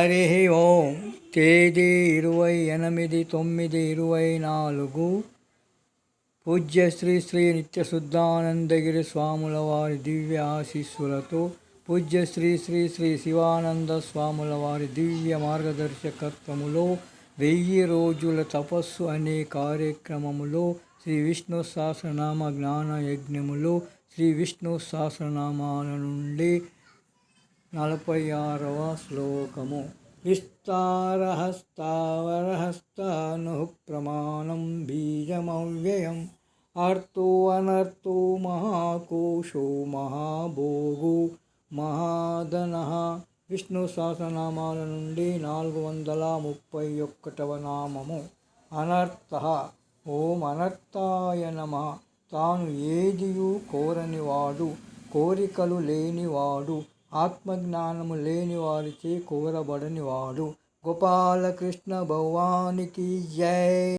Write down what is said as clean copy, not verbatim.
హరి ఓం. తేదీ 28/9/24. పూజ్య శ్రీ శ్రీ నిత్యశుద్ధానందగిరి స్వాముల వారి దివ్య ఆశీస్సులతో పూజ్య శ్రీ శ్రీ శ్రీ శివానంద స్వాముల వారి దివ్య మార్గదర్శకత్వములో 1000 రోజుల తపస్సు అనే కార్యక్రమములో శ్రీ విష్ణు సహస్రనామ జ్ఞాన యజ్ఞములో శ్రీ విష్ణు సహస్రనామాల నుండి 46వ శ్లోకము. విస్తారహస్తావరహస్తాను ప్రమాణం బీజమవ్యయం అర్థో అనర్థో మహాకోశో మహాభోగో మహాధనః. విష్ణు సహస్రనామాల నుండి 431వ నామము అనర్థః. ఓం అనర్థాయ నమః. తాను ఏదియు కోరనివాడు, కోరికలు లేనివాడు, ఆత్మజ్ఞానము లేని వారిచే కోరబడనివాడు. గోపాలకృష్ణ భగవానికి జై.